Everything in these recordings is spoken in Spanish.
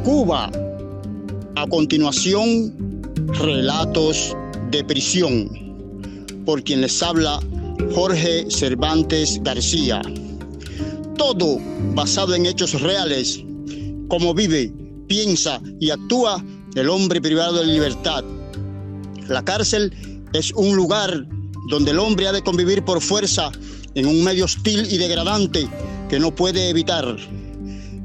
Cuba. A continuación, relatos de prisión. Por quien les habla, Jorge Cervantes García. Todo basado en hechos reales, como vive, piensa y actúa el hombre privado de libertad. La cárcel es un lugar donde el hombre ha de convivir por fuerza en un medio hostil y degradante que no puede evitar,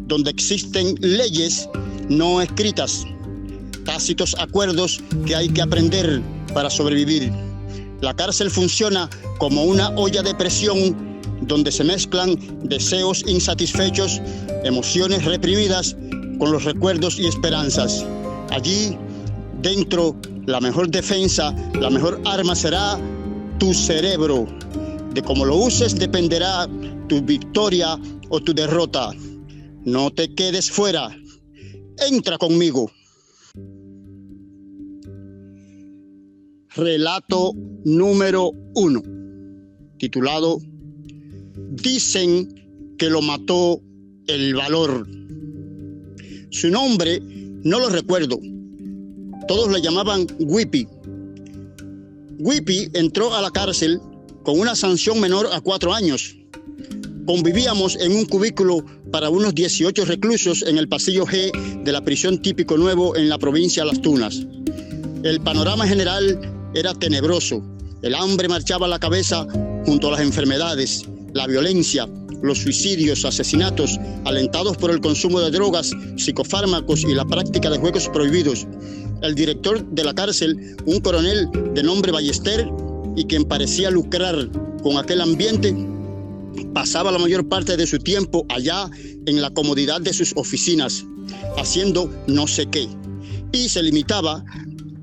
donde existen leyes no escritas, tácitos acuerdos que hay que aprender para sobrevivir. La cárcel funciona como una olla de presión donde se mezclan deseos insatisfechos, emociones reprimidas con los recuerdos y esperanzas. Allí, dentro, la mejor defensa, la mejor arma será tu cerebro. De cómo lo uses dependerá tu victoria o tu derrota. No te quedes fuera. Entra conmigo. Relato número 1, titulado Dicen que lo mató el valor. Su nombre no lo recuerdo. Todos le llamaban Whippy. Whippy entró a la cárcel con una sanción menor a 4 años. Convivíamos en un cubículo para unos 18 reclusos en el pasillo G de la prisión Típico Nuevo en la provincia de Las Tunas. El panorama general era tenebroso. El hambre marchaba a la cabeza junto a las enfermedades, la violencia, los suicidios, asesinatos, alentados por el consumo de drogas, psicofármacos y la práctica de juegos prohibidos. El director de la cárcel, un coronel de nombre Ballester, y quien parecía lucrar con aquel ambiente, pasaba la mayor parte de su tiempo allá en la comodidad de sus oficinas, haciendo no sé qué, y se limitaba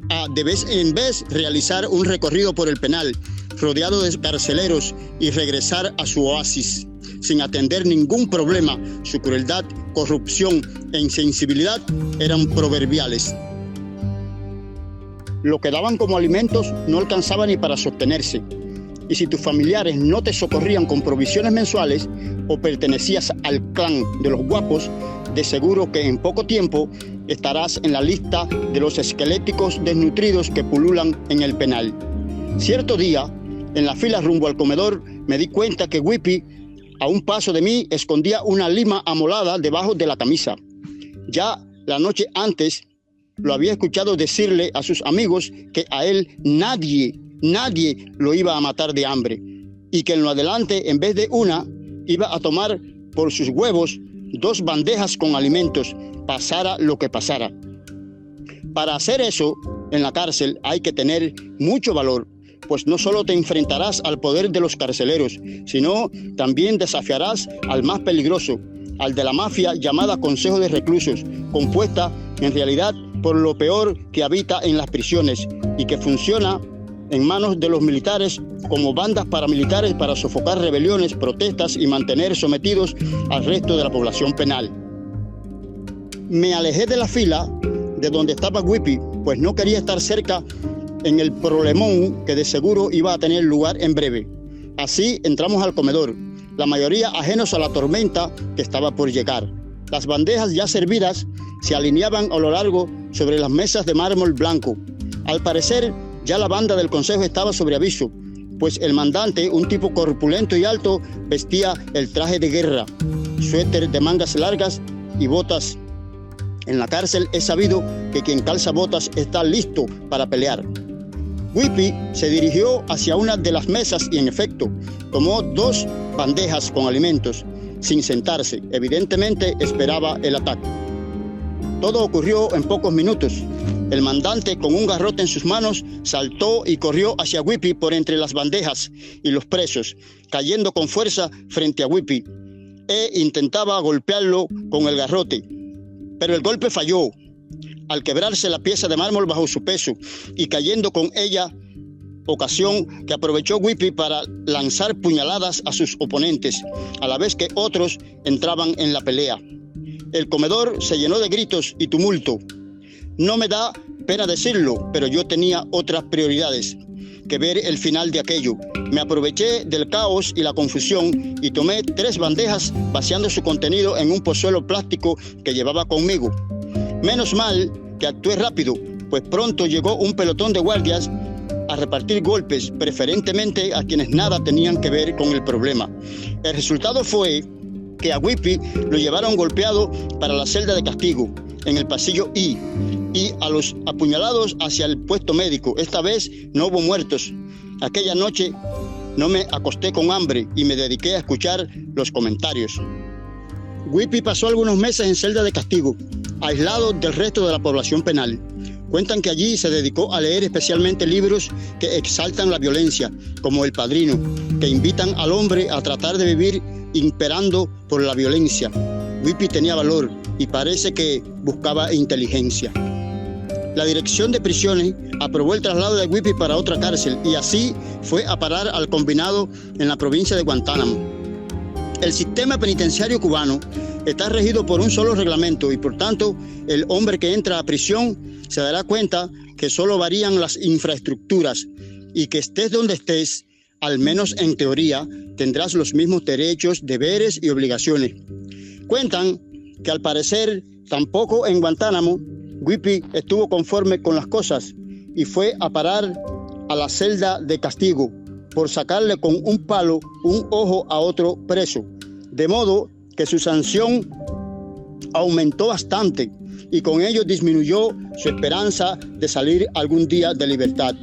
a de vez en vez realizar un recorrido por el penal, rodeado de carceleros, y regresar a su oasis, sin atender ningún problema. Su crueldad, corrupción e insensibilidad eran proverbiales. Lo que daban como alimentos no alcanzaba ni para sostenerse. Y si tus familiares no te socorrían con provisiones mensuales o pertenecías al clan de los guapos, de seguro que en poco tiempo estarás en la lista de los esqueléticos desnutridos que pululan en el penal. Cierto día, en la fila rumbo al comedor, me di cuenta que Whippy, a un paso de mí, escondía una lima amolada debajo de la camisa. Ya la noche antes lo había escuchado decirle a sus amigos que a él nadie lo iba a matar de hambre, y que en lo adelante, en vez de una, iba a tomar por sus huevos 2 bandejas con alimentos, pasara lo que pasara. Para hacer eso, en la cárcel hay que tener mucho valor, pues no solo te enfrentarás al poder de los carceleros, sino también desafiarás al más peligroso, al de la mafia llamada Consejo de Reclusos, compuesta en realidad por lo peor que habita en las prisiones y que funciona en manos de los militares como bandas paramilitares para sofocar rebeliones, protestas y mantener sometidos al resto de la población penal. Me alejé de la fila de donde estaba Whippy, pues no quería estar cerca en el problemón que de seguro iba a tener lugar en breve. Así entramos al comedor, la mayoría ajenos a la tormenta que estaba por llegar. Las bandejas ya servidas se alineaban a lo largo sobre las mesas de mármol blanco. Al parecer, ya la banda del consejo estaba sobre aviso, pues el mandante, un tipo corpulento y alto, vestía el traje de guerra, suéter de mangas largas y botas. En la cárcel es sabido que quien calza botas está listo para pelear. Whippy se dirigió hacia una de las mesas y, en efecto, tomó 2 bandejas con alimentos, sin sentarse. Evidentemente esperaba el ataque. Todo ocurrió en pocos minutos. El mandante, con un garrote en sus manos, saltó y corrió hacia Whippy por entre las bandejas y los presos, cayendo con fuerza frente a Whippy, intentaba golpearlo con el garrote. Pero el golpe falló, al quebrarse la pieza de mármol bajo su peso y cayendo con ella, ocasión que aprovechó Whippy para lanzar puñaladas a sus oponentes, a la vez que otros entraban en la pelea. El comedor se llenó de gritos y tumulto. No me da pena decirlo, pero yo tenía otras prioridades que ver el final de aquello. Me aproveché del caos y la confusión y tomé 3 bandejas vaciando su contenido en un pozuelo plástico que llevaba conmigo. Menos mal que actué rápido, pues pronto llegó un pelotón de guardias a repartir golpes, preferentemente a quienes nada tenían que ver con el problema. El resultado fue que a Whippy lo llevaron golpeado para la celda de castigo, en el pasillo I, y a los apuñalados hacia el puesto médico. Esta vez no hubo muertos. Aquella noche no me acosté con hambre y me dediqué a escuchar los comentarios. Whippy pasó algunos meses en celda de castigo, aislado del resto de la población penal. Cuentan que allí se dedicó a leer especialmente libros que exaltan la violencia, como El Padrino, que invitan al hombre a tratar de vivir imperando por la violencia. Whippy tenía valor y parece que buscaba inteligencia. La Dirección de Prisiones aprobó el traslado de Whippy para otra cárcel y así fue a parar al Combinado en la provincia de Guantánamo. El sistema penitenciario cubano está regido por un solo reglamento y por tanto el hombre que entra a prisión se dará cuenta que solo varían las infraestructuras y que estés donde estés, al menos en teoría, tendrás los mismos derechos, deberes y obligaciones. Cuentan que al parecer tampoco en Guantánamo Whippy estuvo conforme con las cosas y fue a parar a la celda de castigo por sacarle con un palo un ojo a otro preso, de modo que su sanción aumentó bastante y con ello disminuyó su esperanza de salir algún día de libertad.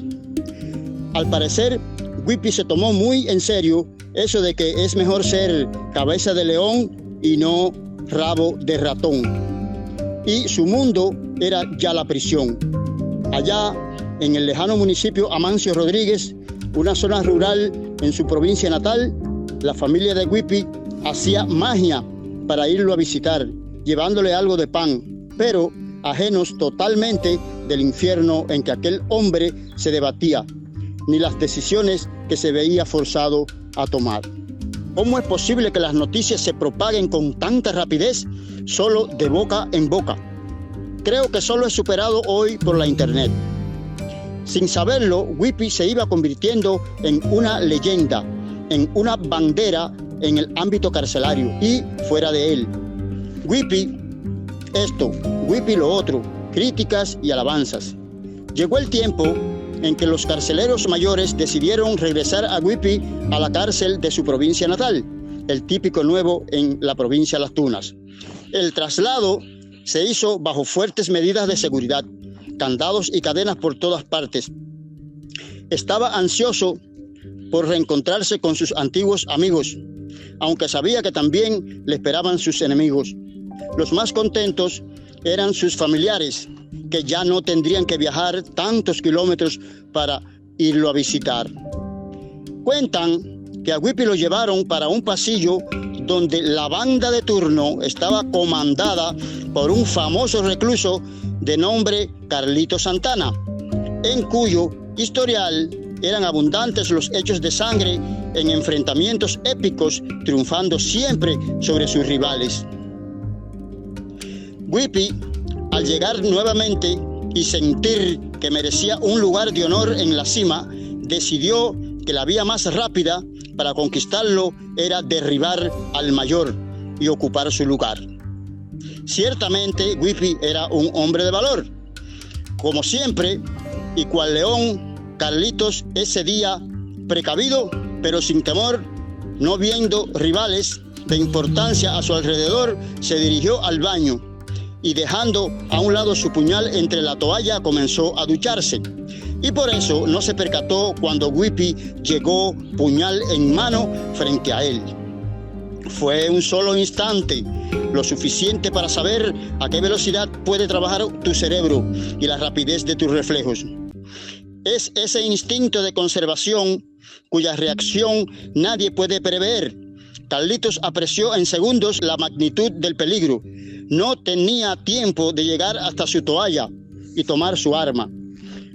Al parecer, Whippy se tomó muy en serio eso de que es mejor ser cabeza de león y no rabo de ratón. Y su mundo era ya la prisión. Allá, en el lejano municipio Amancio Rodríguez, una zona rural en su provincia natal, la familia de Whippy hacía magia para irlo a visitar, llevándole algo de pan, pero ajenos totalmente del infierno en que aquel hombre se debatía, ni las decisiones que se veía forzado a tomar. ¿Cómo es posible que las noticias se propaguen con tanta rapidez solo de boca en boca? Creo que solo es superado hoy por la internet. Sin saberlo, Whippy se iba convirtiendo en una leyenda, en una bandera en el ámbito carcelario y fuera de él. Whippy esto, Whippy lo otro, críticas y alabanzas. Llegó el tiempo en que los carceleros mayores decidieron regresar a Whippy a la cárcel de su provincia natal, el típico nuevo en la provincia de Las Tunas. El traslado se hizo bajo fuertes medidas de seguridad, candados y cadenas por todas partes. Estaba ansioso por reencontrarse con sus antiguos amigos, aunque sabía que también le esperaban sus enemigos. Los más contentos eran sus familiares, que ya no tendrían que viajar tantos kilómetros para irlo a visitar. Cuentan que a Whippy lo llevaron para un pasillo donde la banda de turno estaba comandada por un famoso recluso de nombre Carlito Santana, en cuyo historial eran abundantes los hechos de sangre en enfrentamientos épicos, triunfando siempre sobre sus rivales. Whippy, al llegar nuevamente y sentir que merecía un lugar de honor en la cima, decidió que la vía más rápida para conquistarlo era derribar al mayor y ocupar su lugar. Ciertamente, Whippy era un hombre de valor. Como siempre, y cual león, Carlitos ese día, precavido pero sin temor, no viendo rivales de importancia a su alrededor, se dirigió al baño y dejando a un lado su puñal entre la toalla comenzó a ducharse. Y por eso no se percató cuando Whippy llegó puñal en mano frente a él. Fue un solo instante, lo suficiente para saber a qué velocidad puede trabajar tu cerebro y la rapidez de tus reflejos. Es ese instinto de conservación cuya reacción nadie puede prever. Carlitos apreció en segundos la magnitud del peligro. No tenía tiempo de llegar hasta su toalla y tomar su arma.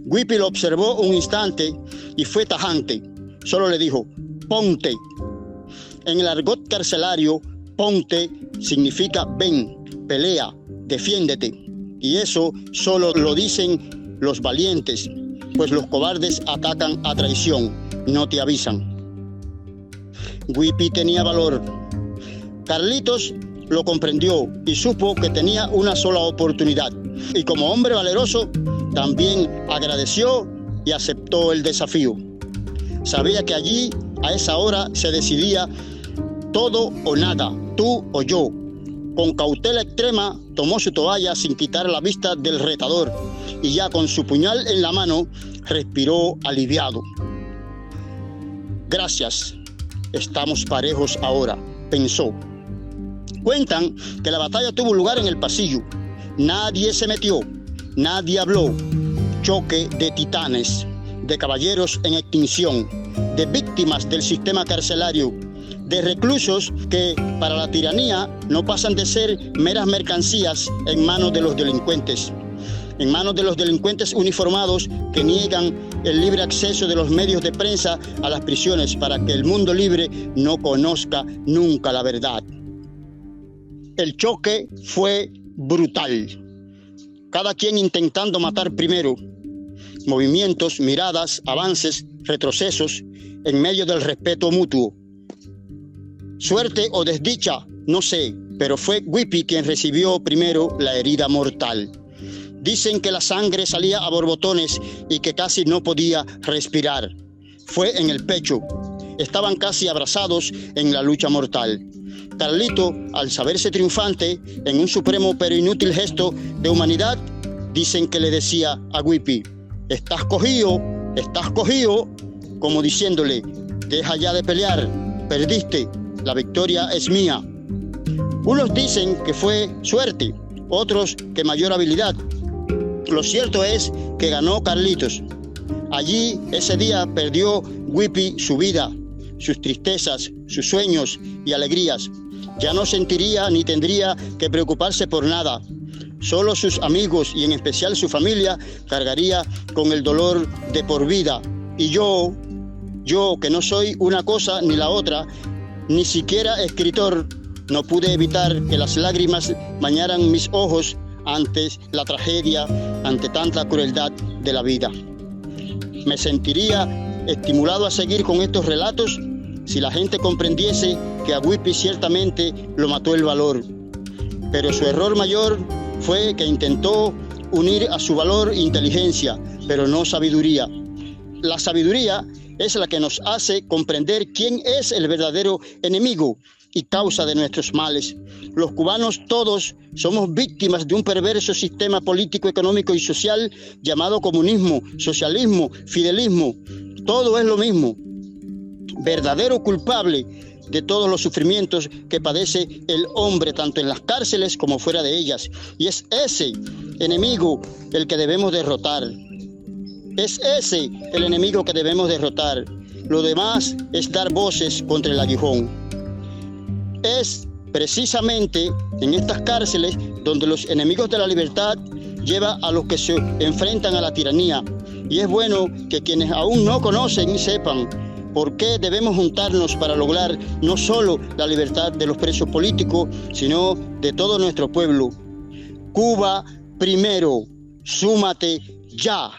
Whippy lo observó un instante y fue tajante. Solo le dijo, ponte. En el argot carcelario, ponte significa ven, pelea, defiéndete. Y eso solo lo dicen los valientes, pues los cobardes atacan a traición, no te avisan. Whippy tenía valor. Carlitos lo comprendió y supo que tenía una sola oportunidad. Y como hombre valeroso, también agradeció y aceptó el desafío. Sabía que allí, a esa hora, se decidía todo o nada, tú o yo. Con cautela extrema, tomó su toalla sin quitar la vista del retador y ya con su puñal en la mano, respiró aliviado. Gracias, estamos parejos ahora, pensó. Cuentan que la batalla tuvo lugar en el pasillo. Nadie se metió, nadie habló. Choque de titanes, de caballeros en extinción, de víctimas del sistema carcelario, de reclusos que para la tiranía no pasan de ser meras mercancías en manos de los delincuentes. En manos de los delincuentes uniformados que niegan el libre acceso de los medios de prensa a las prisiones para que el mundo libre no conozca nunca la verdad. El choque fue brutal. Cada quien intentando matar primero. Movimientos, miradas, avances, retrocesos en medio del respeto mutuo. Suerte o desdicha, no sé, pero fue Whippy quien recibió primero la herida mortal. Dicen que la sangre salía a borbotones y que casi no podía respirar. Fue en el pecho. Estaban casi abrazados en la lucha mortal. Carlito, al saberse triunfante, en un supremo pero inútil gesto de humanidad, dicen que le decía a Whippy: estás cogido, como diciéndole, deja ya de pelear, perdiste, la victoria es mía. Unos dicen que fue suerte, otros que mayor habilidad. Lo cierto es que ganó Carlitos. Allí, ese día, perdió Whippy su vida, sus tristezas, sus sueños y alegrías. Ya no sentiría ni tendría que preocuparse por nada. Solo sus amigos y en especial su familia cargaría con el dolor de por vida. Y yo que no soy una cosa ni la otra, ni siquiera escritor, no pude evitar que las lágrimas bañaran mis ojos ante la tragedia, ante tanta crueldad de la vida. Me sentiría estimulado a seguir con estos relatos si la gente comprendiese que a Whippy ciertamente lo mató el valor. Pero su error mayor fue que intentó unir a su valor inteligencia, pero no sabiduría. La sabiduría es la que nos hace comprender quién es el verdadero enemigo y causa de nuestros males. Los cubanos todos somos víctimas de un perverso sistema político, económico y social llamado comunismo, socialismo, fidelismo. Todo es lo mismo. Verdadero culpable de todos los sufrimientos que padece el hombre, tanto en las cárceles como fuera de ellas. Y es ese enemigo el que debemos derrotar. Es ese el enemigo que debemos derrotar. Lo demás es dar voces contra el aguijón. Es precisamente en estas cárceles donde los enemigos de la libertad llevan a los que se enfrentan a la tiranía. Y es bueno que quienes aún no conocen sepan por qué debemos juntarnos para lograr no solo la libertad de los presos políticos, sino de todo nuestro pueblo. Cuba primero, súmate ya.